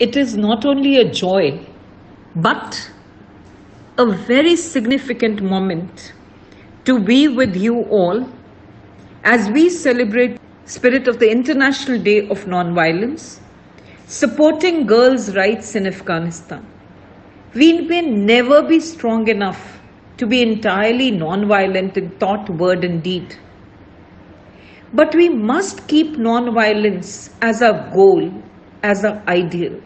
It is not only a joy, but a very significant moment to be with you all as we celebrate spirit of the International Day of Non-Violence, supporting girls' rights in Afghanistan. We may never be strong enough to be entirely non-violent in thought, word and deed. But we must keep non-violence as our goal, as our ideal.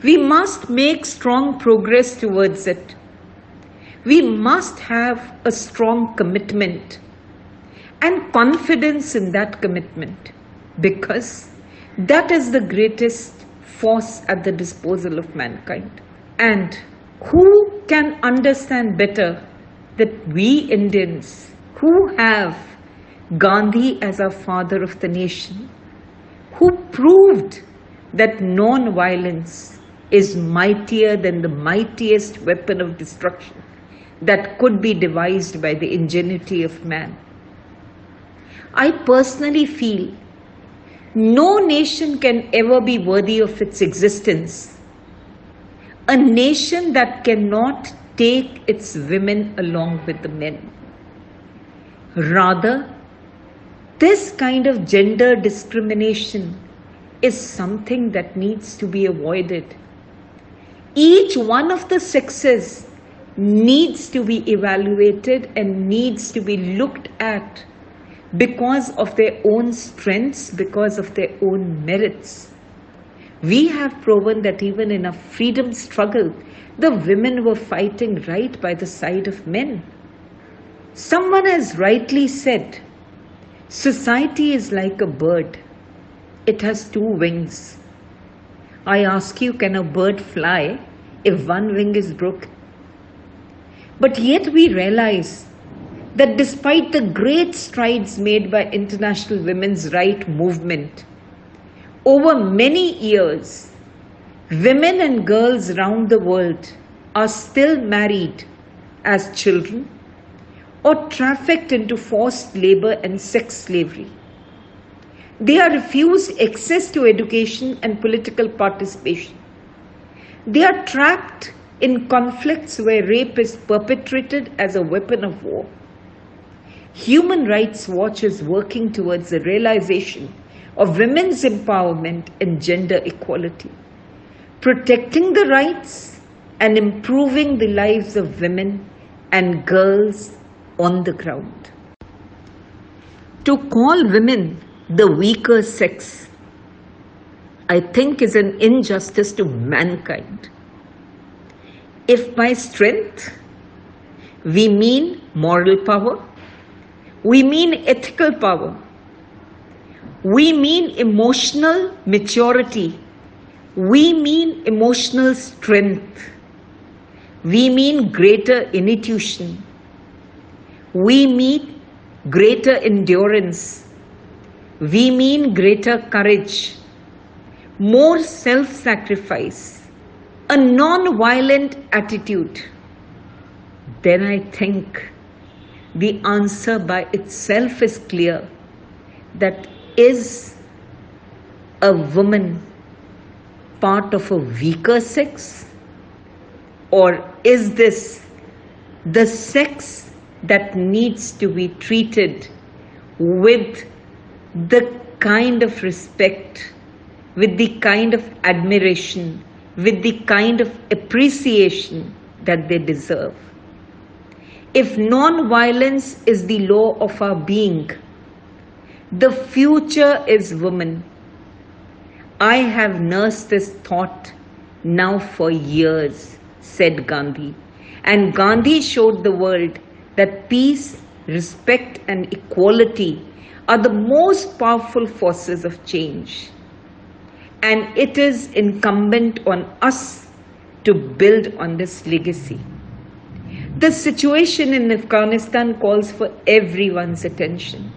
We must make strong progress towards it. We must have a strong commitment and confidence in that commitment, because that is the greatest force at the disposal of mankind. And who can understand better that we Indians, who have Gandhi as our father of the nation, who proved that non-violence is mightier than the mightiest weapon of destruction that could be devised by the ingenuity of man. I personally feel no nation can ever be worthy of its existence. A nation that cannot take its women along with the men. Rather, this kind of gender discrimination is something that needs to be avoided. Each one of the sexes needs to be evaluated and needs to be looked at because of their own strengths, because of their own merits. We have proven that even in a freedom struggle, the women were fighting right by the side of men. Someone has rightly said, society is like a bird. It has two wings. I ask you, can a bird fly if one wing is broken? But yet we realize that despite the great strides made by international women's rights movement, over many years, women and girls around the world are still married as children or trafficked into forced labor and sex slavery. They are refused access to education and political participation. They are trapped in conflicts where rape is perpetrated as a weapon of war. Human Rights Watch is working towards the realization of women's empowerment and gender equality, protecting the rights and improving the lives of women and girls on the ground. To call women the weaker sex, I think, is an injustice to mankind. If by strength we mean moral power, we mean ethical power, we mean emotional maturity, we mean emotional strength, we mean greater intuition, we mean greater endurance, we mean greater courage, more self-sacrifice, a non-violent attitude, then I think the answer by itself is clear. That is a woman part of a weaker sex, or is this the sex that needs to be treated with the kind of respect, with the kind of admiration, with the kind of appreciation that they deserve? If non-violence is the law of our being, the future is woman. I have nursed this thought now for years, said Gandhi. And Gandhi showed the world that peace, respect and equality are the most powerful forces of change. And it is incumbent on us to build on this legacy. The situation in Afghanistan calls for everyone's attention.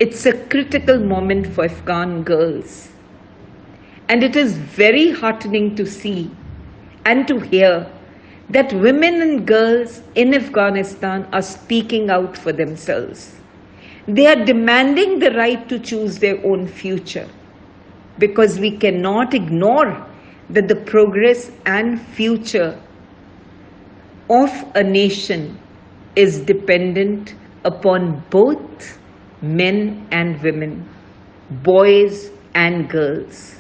It's a critical moment for Afghan girls. And it is very heartening to see and to hear that women and girls in Afghanistan are speaking out for themselves. They are demanding the right to choose their own future. because we cannot ignore that the progress and future of a nation is dependent upon both men and women, boys and girls.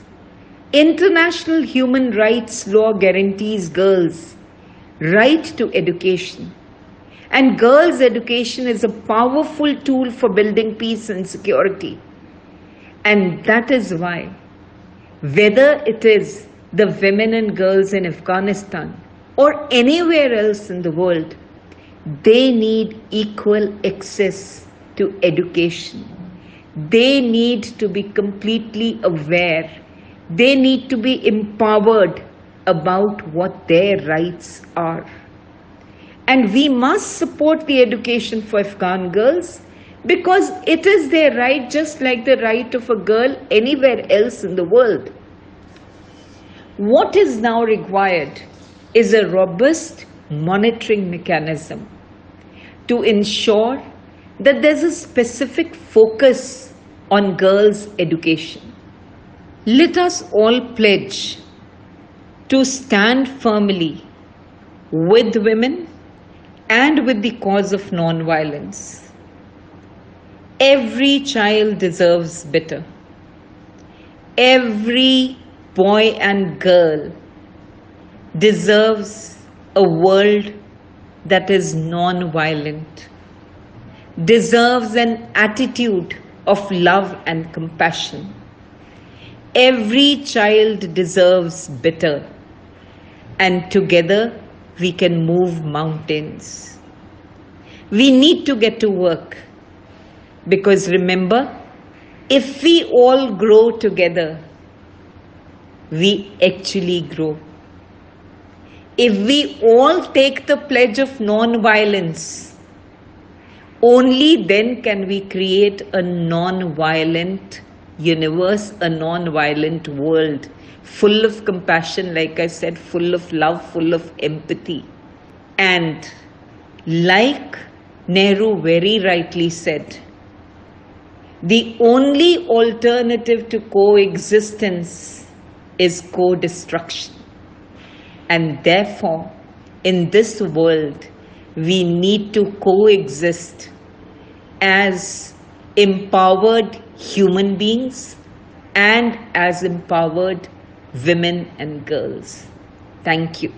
International human rights law guarantees girls' right to education, and girls' education is a powerful tool for building peace and security. And that is why, whether it is the women and girls in Afghanistan or anywhere else in the world, they need equal access to education. They need to be completely aware. They need to be empowered about what their rights are. And we must support the education for Afghan girls because it is their right, just like the right of a girl anywhere else in the world. What is now required is a robust monitoring mechanism to ensure that there's a specific focus on girls' education. Let us all pledge to stand firmly with women and with the cause of non-violence. Every child deserves better. Every boy and girl deserves a world that is non-violent, deserves an attitude of love and compassion. Every child deserves better, and together we can move mountains. We need to get to work because remember, if we all grow together, we actually grow. If we all take the pledge of non-violence, only then can we create a non-violent universe, a non-violent world, full of compassion, like I said, full of love, full of empathy. And like Nehru very rightly said, the only alternative to coexistence is co-destruction. And therefore, in this world, we need to coexist as empowered human beings and as empowered women and girls. Thank you.